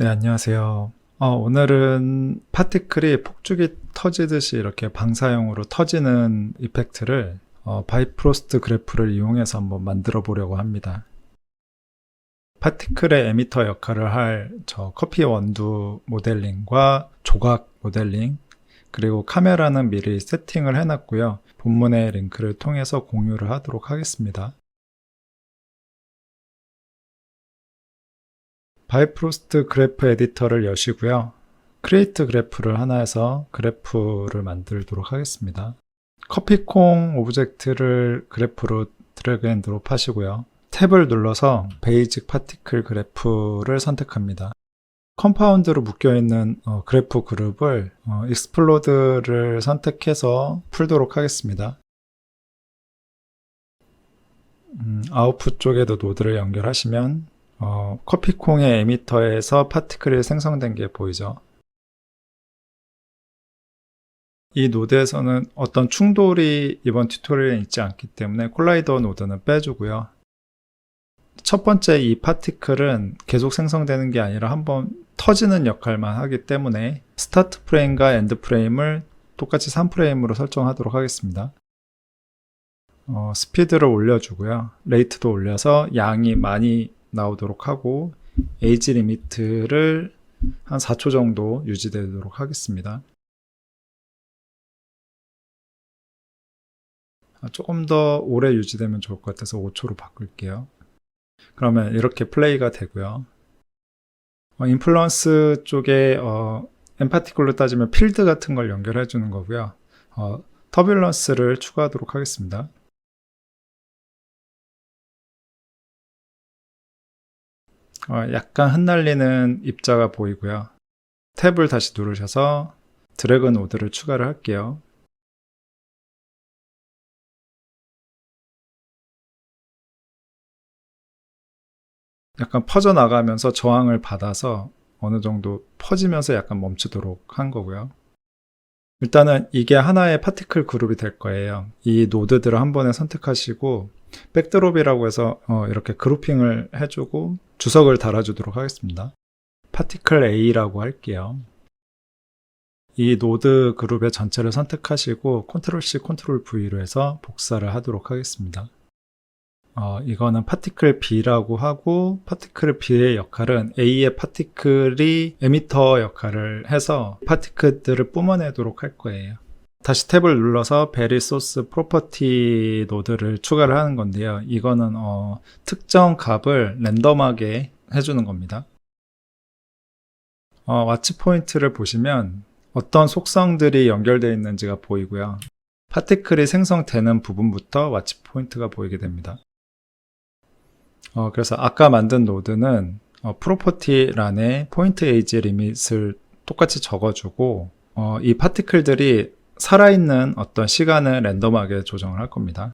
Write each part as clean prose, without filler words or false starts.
네, 안녕하세요. 오늘은 파티클이 폭죽이 터지듯이 이렇게 방사형으로 터지는 이펙트를 바이프로스트 그래프를 이용해서 한번 만들어 보려고 합니다. 파티클의 에미터 역할을 할 저 커피 원두 모델링과 조각 모델링, 그리고 카메라는 미리 세팅을 해놨고요. 본문의 링크를 통해서 공유를 하도록 하겠습니다. 바이프로스트 그래프 에디터를 여시고요. 크리에이트 그래프를 하나 해서 그래프를 만들도록 하겠습니다. 커피콩 오브젝트를 그래프로 드래그 앤 드롭 하시고요. 탭을 눌러서 베이직 파티클 그래프를 선택합니다. 컴파운드로 묶여있는 그래프 그룹을 익스플로드를 선택해서 풀도록 하겠습니다. 아웃풋 쪽에도 노드를 연결하시면 커피콩의 에미터에서 파티클이 생성된 게 보이죠. 이 노드에서는 어떤 충돌이 이번 튜토리얼에 있지 않기 때문에 콜라이더 노드는 빼주고요. 첫 번째 이 파티클은 계속 생성되는 게 아니라 한번 터지는 역할만 하기 때문에 스타트 프레임과 엔드 프레임을 똑같이 3프레임으로 설정하도록 하겠습니다. 스피드를 올려주고요. 레이트도 올려서 양이 많이 나오도록 하고 에이지 리미트를 한 4초 정도 유지되도록 하겠습니다. 조금 더 오래 유지되면 좋을 것 같아서 5초로 바꿀게요. 그러면 이렇게 플레이가 되고요. 인플루언스 쪽에 엠파티클로 따지면 필드 같은 걸 연결해 주는 거고요. 터뷸런스를 추가하도록 하겠습니다. 약간 흩날리는 입자가 보이고요. 탭을 다시 누르셔서 드래그 노드를 추가를 할게요. 약간 퍼져나가면서 저항을 받아서 어느 정도 퍼지면서 약간 멈추도록 한 거고요. 일단은 이게 하나의 파티클 그룹이 될 거예요. 이 노드들을 한 번에 선택하시고 백드롭이라고 해서 이렇게 그룹핑을 해주고 주석을 달아주도록 하겠습니다. 파티클 A라고 할게요. 이 노드 그룹의 전체를 선택하시고 컨트롤 C, 컨트롤 V로 해서 복사를 하도록 하겠습니다. 이거는 파티클 B라고 하고 파티클 B의 역할은 A의 파티클이 에미터 역할을 해서 파티클들을 뿜어내도록 할 거예요. 다시 탭을 눌러서 베리 소스 프로퍼티 노드를 추가를 하는 건데요. 이거는 특정 값을 랜덤하게 해주는 겁니다. 와치 포인트를 보시면 어떤 속성들이 연결되어 있는지가 보이고요. 파티클이 생성되는 부분부터 와치 포인트가 보이게 됩니다. 그래서 아까 만든 노드는 프로퍼티란에 포인트 에이지 리밋을 똑같이 적어주고 이 파티클들이 살아있는 어떤 시간을 랜덤하게 조정을 할 겁니다.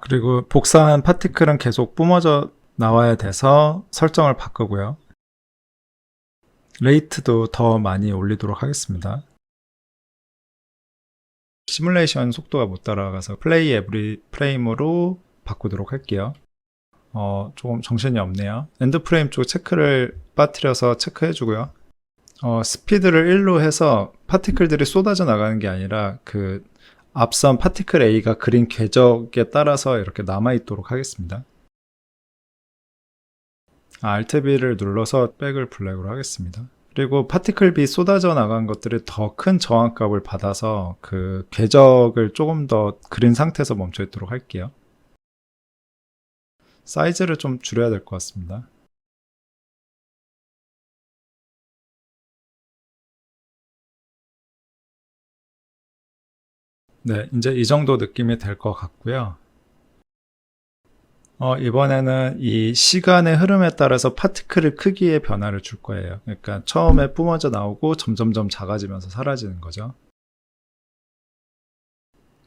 그리고 복사한 파티클은 계속 뿜어져 나와야 돼서 설정을 바꾸고요. 레이트도 더 많이 올리도록 하겠습니다. 시뮬레이션 속도가 못 따라가서 플레이 에브리 프레임으로 바꾸도록 할게요. 조금 정신이 없네요. 엔드 프레임 쪽 체크를 빠뜨려서 체크해 주고요. 스피드를 1로 해서 파티클들이 쏟아져 나가는 게 아니라 그 앞선 파티클 A가 그린 궤적에 따라서 이렇게 남아 있도록 하겠습니다. Alt B를 눌러서 백을 블랙으로 하겠습니다. 그리고 파티클 B 쏟아져 나간 것들이 더 큰 저항값을 받아서 그 궤적을 조금 더 그린 상태에서 멈춰 있도록 할게요. 사이즈를 좀 줄여야 될 것 같습니다. 네, 이제 이 정도 느낌이 될 것 같고요. 이번에는 이 시간의 흐름에 따라서 파티클의 크기의 변화를 줄 거예요. 그러니까 처음에 뿜어져 나오고 점점점 작아지면서 사라지는 거죠.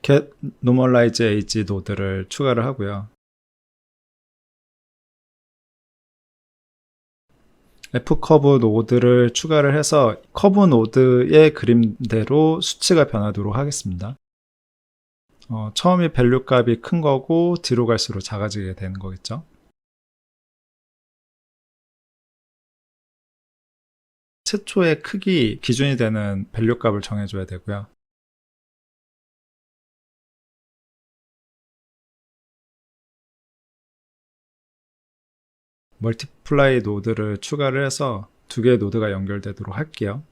get normalize age 노드를 추가를 하고요. F커브 노드를 추가를 해서 커브 노드의 그림대로 수치가 변하도록 하겠습니다. 처음에 밸류 값이 큰 거고 뒤로 갈수록 작아지게 되는 거겠죠. 최초의 크기 기준이 되는 밸류 값을 정해줘야 되고요. 멀티플라이 노드를 추가를 해서 두 개의 노드가 연결되도록 할게요.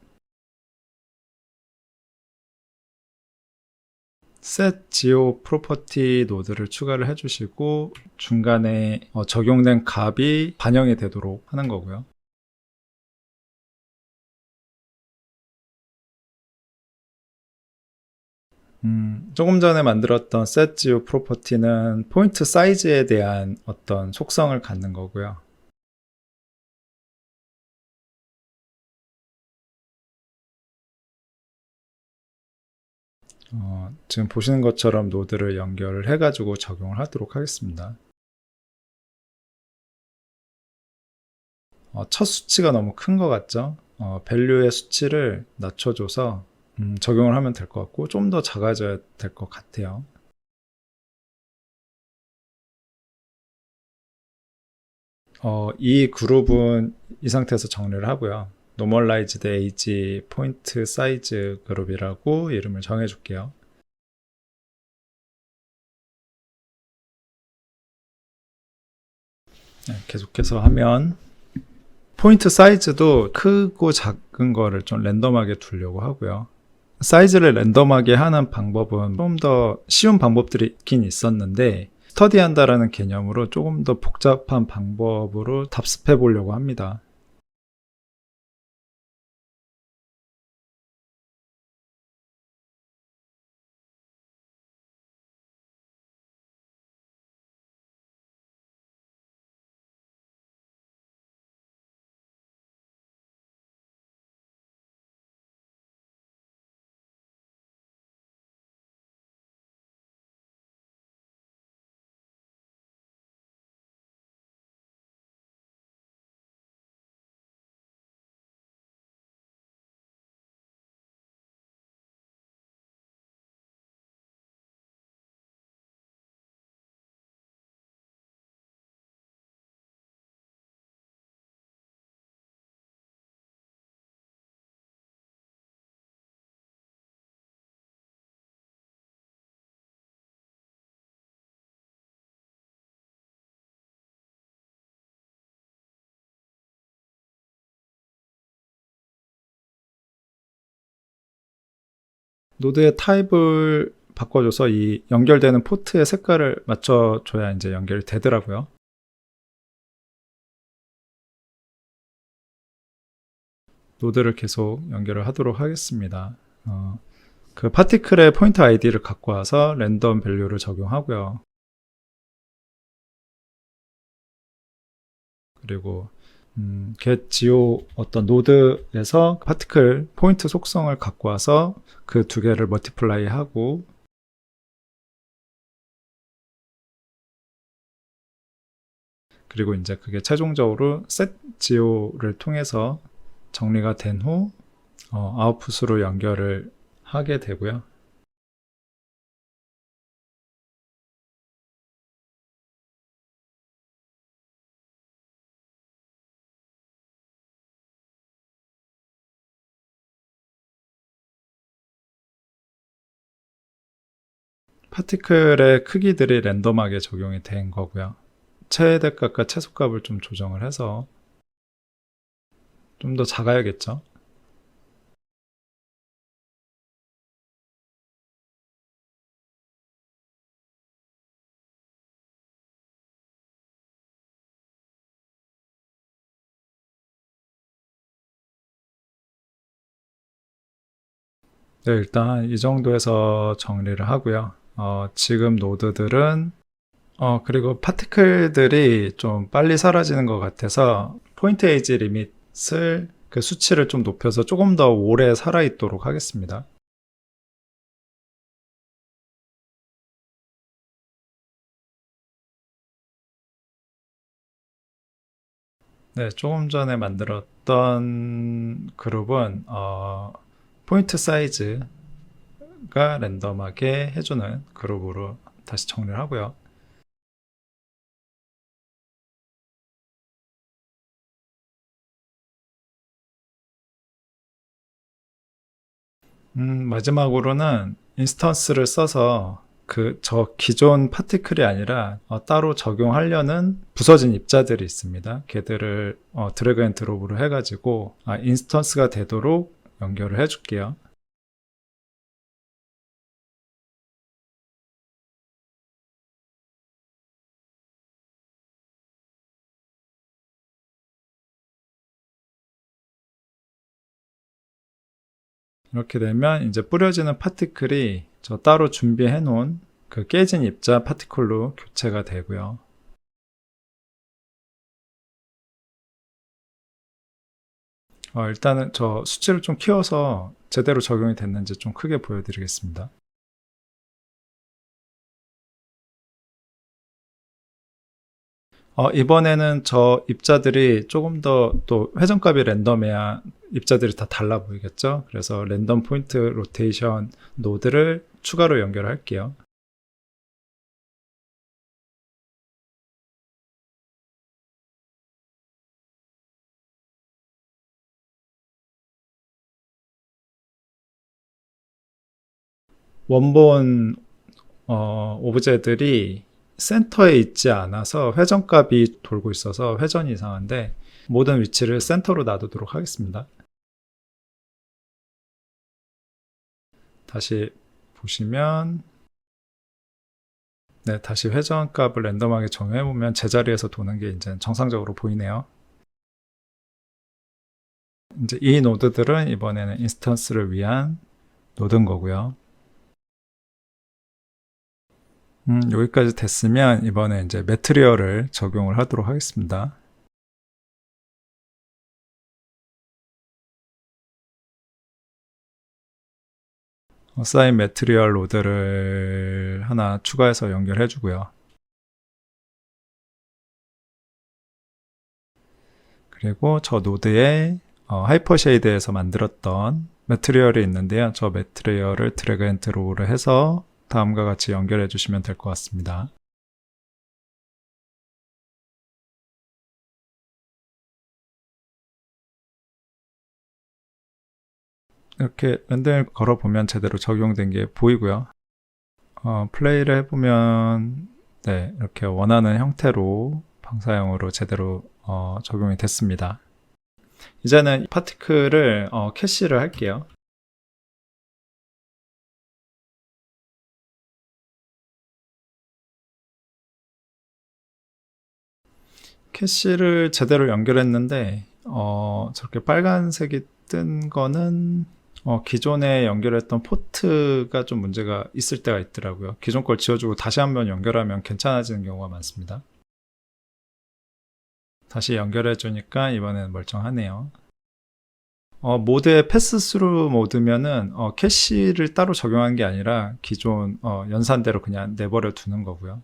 set geo property 노드를 추가를 해주시고 중간에 적용된 값이 반영이 되도록 하는 거고요. 조금 전에 만들었던 set geo property는 포인트 사이즈에 대한 어떤 속성을 갖는 거고요. 지금 보시는 것처럼 노드를 연결을 해가지고 적용을 하도록 하겠습니다. 첫 수치가 너무 큰 것 같죠? 밸류의 수치를 낮춰줘서 적용을 하면 될 것 같고 좀 더 작아져야 될 것 같아요. 이 그룹은 이 상태에서 정리를 하고요. Normalized Age Point Size 그룹이라고 이름을 정해줄게요. 네, 계속해서 하면 포인트 사이즈도 크고 작은 거를 좀 랜덤하게 두려고 하고요. 사이즈를 랜덤하게 하는 방법은 좀 더 쉬운 방법들이 있긴 있었는데 스터디한다라는 개념으로 조금 더 복잡한 방법으로 답습해 보려고 합니다. 노드의 타입을 바꿔줘서 이 연결되는 포트의 색깔을 맞춰줘야 이제 연결이 되더라고요. 노드를 계속 연결을 하도록 하겠습니다. 그 파티클의 포인트 아이디를 갖고 와서 랜덤 밸류를 적용하고요. 그리고 get geo 어떤 노드에서 파티클 포인트 속성을 갖고 와서 그 두 개를 멀티플라이 하고 그리고 이제 그게 최종적으로 set geo를 통해서 정리가 된 후 아웃풋으로 연결을 하게 되고요. 파티클의 크기들이 랜덤하게 적용이 된 거고요. 최대값과 최소값을 좀 조정을 해서 좀 더 작아야겠죠. 네, 일단 이 정도에서 정리를 하고요. 지금 노드들은 그리고 파티클들이 좀 빨리 사라지는 것 같아서 포인트 에이지 리밋을 그 수치를 좀 높여서 조금 더 오래 살아있도록 하겠습니다. 네, 조금 전에 만들었던 그룹은 포인트 사이즈 가 랜덤하게 해주는 그룹으로 다시 정리를 하고요. 마지막으로는 인스턴스를 써서 저 기존 파티클이 아니라 따로 적용하려는 부서진 입자들이 있습니다. 걔들을 드래그 앤 드롭으로 해가지고 인스턴스가 되도록 연결을 해줄게요. 이렇게 되면 이제 뿌려지는 파티클이 저 따로 준비해 놓은 그 깨진 입자 파티클로 교체가 되고요. 일단은 저 수치를 좀 키워서 제대로 적용이 됐는지 좀 크게 보여드리겠습니다. 이번에는 저 입자들이 조금 더 또 회전값이 랜덤해야 입자들이 다 달라 보이겠죠? 그래서 랜덤 포인트 로테이션 노드를 추가로 연결할게요. 원본 오브제들이 센터에 있지 않아서 회전값이 돌고 있어서 회전이 이상한데 모든 위치를 센터로 놔두도록 하겠습니다. 다시 보시면 네, 다시 회전값을 랜덤하게 정해보면 제자리에서 도는 게 이제 정상적으로 보이네요. 이제 이 노드들은 이번에는 인스턴스를 위한 노드인 거고요. 여기까지 됐으면 이번에 이제 매트리얼을 적용을 하도록 하겠습니다. 어사인 매트리얼 로드를 하나 추가해서 연결해 주고요. 그리고 저 노드에 하이퍼쉐이드에서 만들었던 매트리얼이 있는데요. 저 매트리얼을 드래그 앤 드롭을 해서 다음과 같이 연결해 주시면 될 것 같습니다. 이렇게 랜덤을 걸어보면 제대로 적용된 게 보이고요. 플레이를 해보면 네, 이렇게 원하는 형태로 방사형으로 제대로 적용이 됐습니다. 이제는 파티클을 캐시를 할게요. 캐시를 제대로 연결했는데 저렇게 빨간색이 뜬 거는 기존에 연결했던 포트가 좀 문제가 있을 때가 있더라고요. 기존 걸 지워주고 다시 한번 연결하면 괜찮아지는 경우가 많습니다. 다시 연결해 주니까 이번엔 멀쩡하네요. 모드의 패스스루 모드면은 캐시를 따로 적용한 게 아니라 기존 연산대로 그냥 내버려 두는 거고요.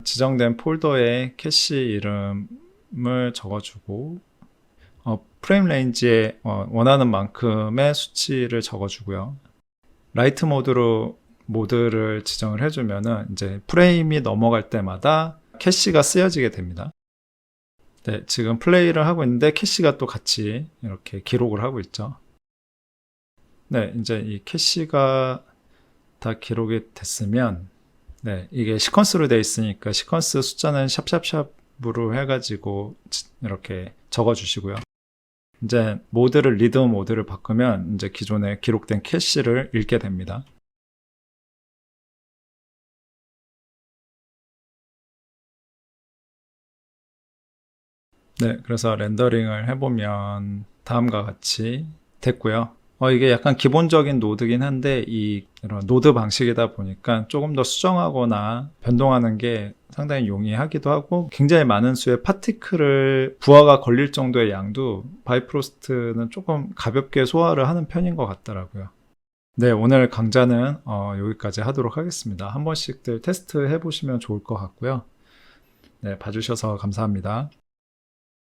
지정된 폴더에 캐시 이름을 적어주고 프레임 레인지에 원하는 만큼의 수치를 적어주고요. 라이트 모드를 지정을 해주면은 이제 프레임이 넘어갈 때마다 캐시가 쓰여지게 됩니다. 네, 지금 플레이를 하고 있는데 캐시가 또 같이 이렇게 기록을 하고 있죠. 네, 이제 이 캐시가 다 기록이 됐으면 네, 이게 시퀀스로 되어 있으니까 시퀀스 숫자는 샵샵샵으로 해가지고 이렇게 적어주시고요. 이제 리드 모드를 바꾸면 이제 기존에 기록된 캐시를 읽게 됩니다. 네, 그래서 렌더링을 해보면 다음과 같이 됐고요. 이게 약간 기본적인 노드긴 한데 이런 노드 방식이다 보니까 조금 더 수정하거나 변동하는 게 상당히 용이하기도 하고 굉장히 많은 수의 파티클을 부하가 걸릴 정도의 양도 바이프로스트는 조금 가볍게 소화를 하는 편인 것 같더라고요. 네, 오늘 강좌는 여기까지 하도록 하겠습니다. 한 번씩들 테스트 해보시면 좋을 것 같고요. 네, 봐주셔서 감사합니다.